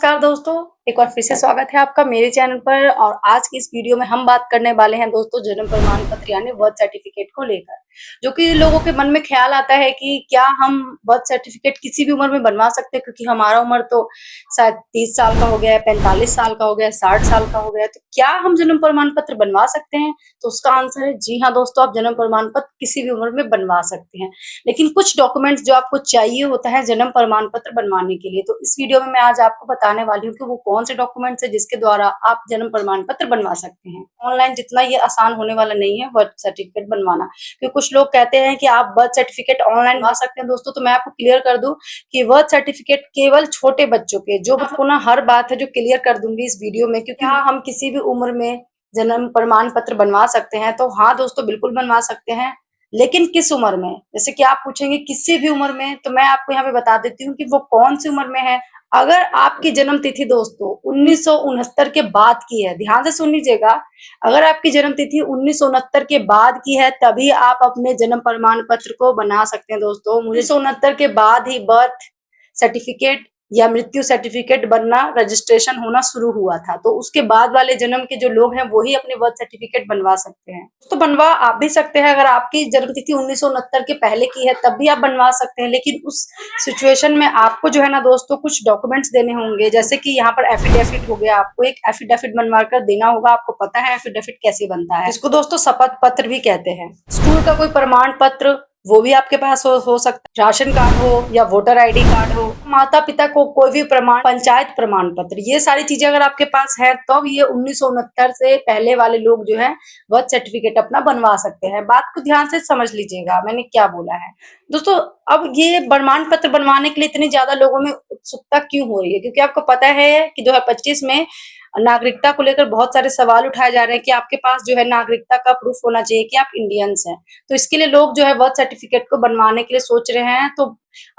नमस्कार दोस्तों, एक बार फिर से स्वागत है आपका मेरे चैनल पर। और आज की इस वीडियो में हम बात करने वाले हैं दोस्तों जन्म प्रमाण पत्र यानी बर्थ सर्टिफिकेट को लेकर। जो कि लोगों के मन में ख्याल आता है कि क्या हम बर्थ सर्टिफिकेट किसी भी उम्र में बनवा सकते हैं, क्योंकि हमारा उम्र तो शायद 30 साल का हो गया है, 45 साल का हो गया है, 60 साल का हो गया है, तो क्या हम जन्म प्रमाण पत्र बनवा सकते हैं? तो उसका आंसर है जी हाँ दोस्तों, आप जन्म प्रमाण पत्र किसी भी उम्र में बनवा सकते हैं। लेकिन कुछ डॉक्यूमेंट्स जो आपको चाहिए होता है जन्म प्रमाण पत्र बनवाने के लिए, तो इस वीडियो में मैं आज आपको बताने वाली हूँ कि वो कौन से डॉक्यूमेंट्स है जिसके द्वारा आप जन्म प्रमाण पत्र बनवा सकते हैं। ऑनलाइन जितना ये आसान होने वाला नहीं है बर्थ सर्टिफिकेट बनवाना, क्योंकि कुछ लोग कहते हैं कि आप बर्थ सर्टिफिकेट ऑनलाइन बनवा सकते हैं। दोस्तों, तो मैं आपको क्लियर कर दूं कि बर्थ सर्टिफिकेट केवल छोटे बच्चों के, जो आपको ना हर बात है जो क्लियर कर दूंगी इस वीडियो में, क्योंकि हम किसी भी उम्र में जन्म प्रमाण पत्र बनवा सकते हैं। तो हाँ दोस्तों, बिल्कुल बनवा सकते हैं, लेकिन किस उम्र में? जैसे कि आप पूछेंगे किसी भी उम्र में, तो मैं आपको यहाँ पे बता देती हूँ कि वो कौन सी उम्र में है। अगर आपकी जन्म तिथि दोस्तों 1969 के बाद की है, ध्यान से सुन लीजिएगा, अगर आपकी जन्म तिथि 1969 के बाद की है तभी आप अपने जन्म प्रमाण पत्र को बना सकते हैं। दोस्तों, 1969 के बाद ही बर्थ सर्टिफिकेट या मृत्यु सर्टिफिकेट बनना, रजिस्ट्रेशन होना शुरू हुआ था। तो उसके बाद वाले जन्म के जो लोग हैं वही अपने बर्थ सर्टिफिकेट बनवा सकते हैं। तो बनवा आप भी सकते हैं, अगर आपकी जन्म तिथि 1969 के पहले की है तब भी आप बनवा सकते हैं। लेकिन उस सिचुएशन में आपको जो है ना दोस्तों कुछ डॉक्यूमेंट्स देने होंगे, जैसे कि यहाँ पर एफिडेविट हो गया, आपको एक एफिडेविट बनवा कर देना होगा। आपको पता है एफिडेविट कैसे बनता है, इसको दोस्तों शपथ पत्र भी कहते हैं। स्कूल का कोई प्रमाण पत्र वो भी आपके पास हो सकता है, राशन कार्ड हो या वोटर आईडी कार्ड हो, माता पिता को कोई भी प्रमाण, पंचायत प्रमाण पत्र, ये सारी चीजें अगर आपके पास है तब ये 1969 से पहले वाले लोग जो है बर्थ सर्टिफिकेट अपना बनवा सकते हैं। बात को ध्यान से समझ लीजिएगा मैंने क्या बोला है दोस्तों। अब ये प्रमाण पत्र बनवाने के लिए इतनी ज्यादा लोगों में उत्सुकता क्यों हो रही है? क्योंकि आपको पता है कि 2025 में नागरिकता को लेकर बहुत सारे सवाल उठाए जा रहे हैं कि आपके पास जो है नागरिकता का प्रूफ होना चाहिए कि आप इंडियंस हैं। तो इसके लिए लोग जो है बर्थ सर्टिफिकेट को बनवाने के लिए सोच रहे हैं। तो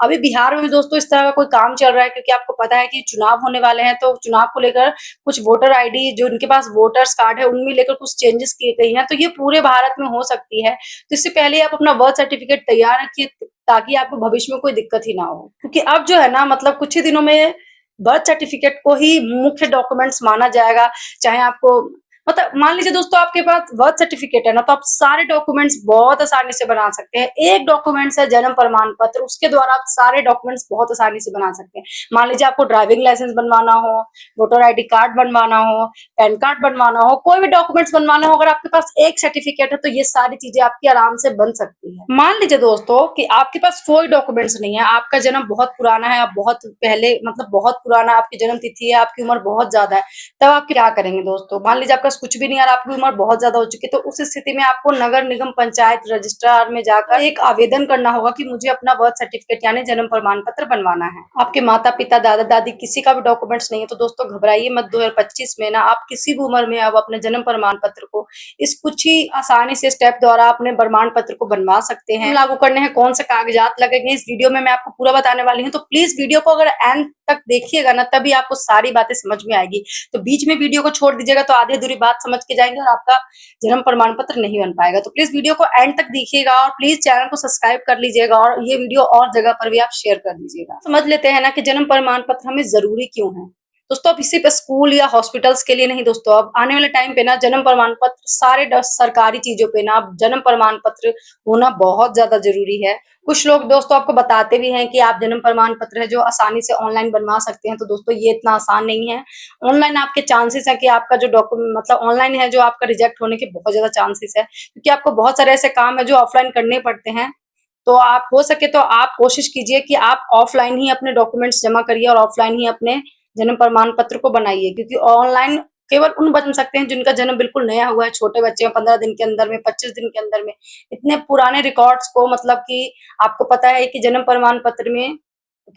अभी बिहार में भी दोस्तों इस तरह का कोई काम चल रहा है, क्योंकि आपको पता है कि चुनाव होने वाले हैं। तो चुनाव को लेकर कुछ वोटर आईडी, जो उनके पास वोटर्स कार्ड है, उनमें लेकर कुछ चेंजेस किए गए हैं। तो ये पूरे भारत में हो सकती है। तो इससे पहले आप अपना बर्थ सर्टिफिकेट तैयार रखिए, ताकि आपको भविष्य में कोई दिक्कत ही ना हो। क्योंकि अब जो है ना, मतलब कुछ ही दिनों में बर्थ सर्टिफिकेट को ही मुख्य डॉक्यूमेंट्स माना जाएगा। चाहे आपको, मतलब मान लीजिए दोस्तों आपके पास बर्थ सर्टिफिकेट है ना, तो आप सारे डॉक्यूमेंट्स बहुत आसानी से बना सकते हैं। एक डॉक्यूमेंट्स है जन्म प्रमाण पत्र, उसके द्वारा आप सारे डॉक्यूमेंट्स बहुत आसानी से बना सकते हैं। मान लीजिए आपको ड्राइविंग लाइसेंस बनवाना हो, वोटर आईडी कार्ड बनवाना हो, पैन कार्ड बनवाना हो, कोई भी डॉक्यूमेंट्स बनवाना हो, अगर आपके पास एक सर्टिफिकेट है तो ये सारी चीजें आपकी आराम से बन सकती है। मान लीजिए दोस्तों कि आपके पास कोई डॉक्यूमेंट्स नहीं है, आपका जन्म बहुत पुराना है, आप बहुत पहले, मतलब बहुत पुराना आपकी जन्म तिथि है, आपकी उम्र बहुत ज्यादा है, तब आप क्या करेंगे दोस्तों? मान लीजिए आपका कुछ भी नहीं है और आपकी उम्र बहुत ज्यादा हो चुकी है, तो उस स्थिति में आपको नगर निगम पंचायत रजिस्ट्रार में जाकर एक आवेदन करना होगा कि मुझे अपना बर्थ सर्टिफिकेट यानी जन्म प्रमाण पत्र बनवाना है। आपके माता पिता, दादा दादी किसी का भी डॉक्यूमेंट्स नहीं है तो दोस्तों घबराइए मत। 2025 में ना आप किसी भी उम्र में अब अपने जन्म प्रमाण पत्र को इस कुछ ही आसानी से स्टेप द्वारा अपने प्रमाण पत्र को बनवा सकते हैं। लागू करने हैं, कौन से कागजात लगेंगे, इस वीडियो में मैं आपको पूरा बताने वाली हूँ। तो प्लीज वीडियो को अगर एंड तक देखिएगा ना, तभी आपको सारी बातें समझ में आएगी। तो बीच में वीडियो को छोड़ दीजिएगा तो आधी अधूरी बात समझ के जाएंगे और आपका जन्म प्रमाण पत्र नहीं बन पाएगा। तो प्लीज वीडियो को एंड तक देखिएगा और प्लीज चैनल को सब्सक्राइब कर लीजिएगा और ये वीडियो और जगह पर भी आप शेयर कर दीजिएगा। समझ लेते हैं ना कि जन्म प्रमाण पत्र हमें जरूरी क्यों है दोस्तों। अब इसी पे स्कूल या हॉस्पिटल्स के लिए नहीं दोस्तों, अब आने वाले टाइम पे ना जन्म प्रमाण पत्र सारे सरकारी चीजों पे ना जन्म प्रमाण पत्र होना बहुत ज्यादा जरूरी है। कुछ लोग दोस्तों आपको बताते भी हैं कि आप जन्म प्रमाण पत्र है जो आसानी से ऑनलाइन बनवा सकते हैं। तो दोस्तों ये इतना आसान नहीं है। ऑनलाइन आपके चांसेस है कि आपका जो डॉक्यूमेंट, मतलब ऑनलाइन है जो, आपका रिजेक्ट होने के बहुत ज्यादा चांसेस है, क्योंकि आपको बहुत सारे ऐसे काम है जो ऑफलाइन करने पड़ते हैं। तो आप हो सके तो आप कोशिश कीजिए कि आप ऑफलाइन ही अपने डॉक्यूमेंट्स जमा करिए और ऑफलाइन ही अपने जन्म प्रमाण पत्र को बनाइए, क्योंकि ऑनलाइन केवल उन बन सकते हैं जिनका जन्म बिल्कुल नया हुआ है, छोटे बच्चे हैं, 15 दिन के अंदर में, 25 दिन के अंदर में। इतने पुराने रिकॉर्ड्स को, मतलब कि आपको पता है कि जन्म प्रमाण पत्र में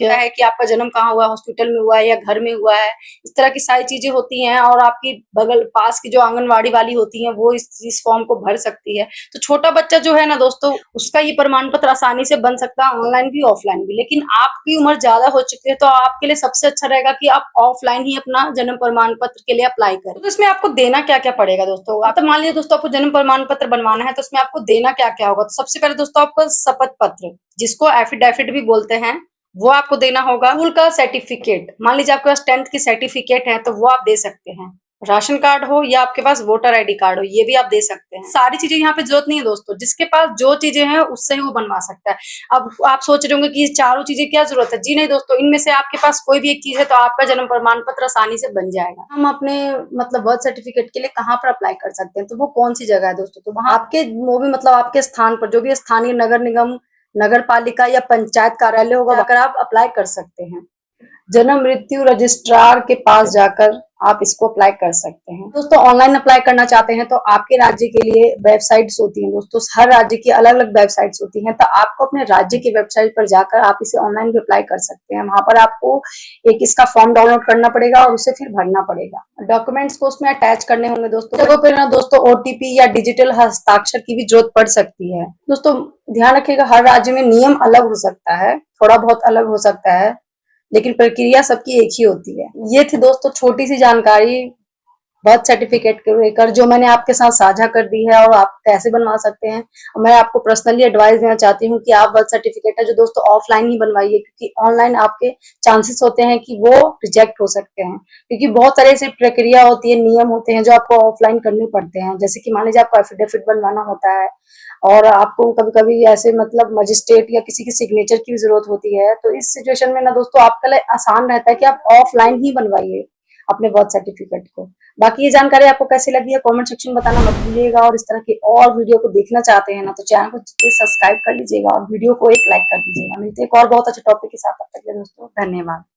क्या है कि आपका जन्म कहाँ हुआ, हॉस्पिटल में हुआ है या घर में हुआ है, इस तरह की सारी चीजें होती हैं। और आपकी बगल पास की जो आंगनवाड़ी वाली होती हैं वो इस फॉर्म को भर सकती है। तो छोटा बच्चा जो है ना दोस्तों, उसका ये प्रमाण पत्र आसानी से बन सकता है, ऑनलाइन भी ऑफलाइन भी। लेकिन आपकी उम्र ज्यादा हो चुकी है तो आपके लिए सबसे अच्छा रहेगा कि आप ऑफलाइन ही अपना जन्म प्रमाण पत्र के लिए अप्लाई करें। तो इसमें आपको देना क्या क्या पड़ेगा दोस्तों? आप तो मान लीजिए दोस्तों आपको जन्म प्रमाण पत्र बनवाना है, तो उसमें आपको देना क्या क्या होगा? तो सबसे पहले दोस्तों आपको शपथ पत्र, जिसको एफिडेविट भी बोलते हैं, वो आपको देना होगा। स्कूल का सर्टिफिकेट, मान लीजिए आपके पास 10th की सर्टिफिकेट है तो वो आप दे सकते हैं। राशन कार्ड हो या आपके पास वोटर आईडी कार्ड हो, ये भी आप दे सकते हैं। सारी चीजें यहाँ पे जरूरत नहीं है दोस्तों, जिसके पास जो चीजें हैं उससे ही वो बनवा सकता है। अब आप सोच रहे होंगे कि ये चारों चीजें क्या जरूरत है। जी नहीं दोस्तों, इनमें से आपके पास कोई भी एक चीज है तो आपका जन्म प्रमाण पत्र आसानी से बन जाएगा। हम अपने मतलब बर्थ सर्टिफिकेट के लिए कहाँ पर अप्लाई कर सकते हैं, तो वो कौन सी जगह है दोस्तों, तो वहाँ आपके वो भी मतलब आपके स्थान पर जो भी स्थानीय नगर निगम, नगर पालिका या पंचायत कार्यालय होगा, अगर आप अप्लाई कर सकते हैं। जन्म मृत्यु रजिस्ट्रार के पास जाकर आप इसको अप्लाई कर सकते हैं। दोस्तों ऑनलाइन अप्लाई करना चाहते हैं तो आपके राज्य के लिए वेबसाइट्स होती हैं दोस्तों, हर राज्य की अलग अलग वेबसाइट्स होती हैं, तो आपको अपने राज्य की वेबसाइट पर जाकर आप इसे ऑनलाइन भी अप्लाई कर सकते हैं। वहां पर आपको एक इसका फॉर्म डाउनलोड करना पड़ेगा और उसे फिर भरना पड़ेगा। डॉक्यूमेंट्स को उसमें अटैच करने होंगे दोस्तों। जगह पर ना दोस्तों ओटीपी या डिजिटल हस्ताक्षर की भी जरूरत पड़ सकती है। दोस्तों ध्यान रखिएगा, हर राज्य में नियम अलग हो सकता है, थोड़ा बहुत अलग हो सकता है, लेकिन प्रक्रिया सबकी एक ही होती है। ये थी दोस्तों छोटी सी जानकारी बर्थ सर्टिफिकेट को लेकर, जो मैंने आपके साथ साझा कर दी है और आप कैसे बनवा सकते हैं। मैं आपको पर्सनली एडवाइस देना चाहती हूँ कि आप बर्थ सर्टिफिकेट है जो दोस्तों ऑफलाइन ही बनवाइए, क्योंकि ऑनलाइन आपके चांसेस होते हैं कि वो रिजेक्ट हो सकते हैं, क्योंकि बहुत सारे ऐसी प्रक्रिया होती है, नियम होते हैं जो आपको ऑफलाइन करने पड़ते हैं। जैसे कि मान लीजिए आपको एफिडेविट बनवाना होता है और आपको कभी कभी ऐसे मतलब मजिस्ट्रेट या किसी की सिग्नेचर की भी जरूरत होती है, तो इस सिचुएशन में ना दोस्तों आपके लिए आसान रहता है कि आप ऑफलाइन ही बनवाइए अपने बर्थ सर्टिफिकेट को। बाकी ये जानकारी आपको कैसी लगी है कमेंट सेक्शन में बताना मत भूलिएगा, और इस तरह की और वीडियो को देखना चाहते हैं ना तो चैनल को सब्सक्राइब कर लीजिएगा और वीडियो को एक लाइक कर दीजिएगा। मिलते हैं एक और बहुत अच्छे टॉपिक के साथ, तब तक के लिए दोस्तों धन्यवाद।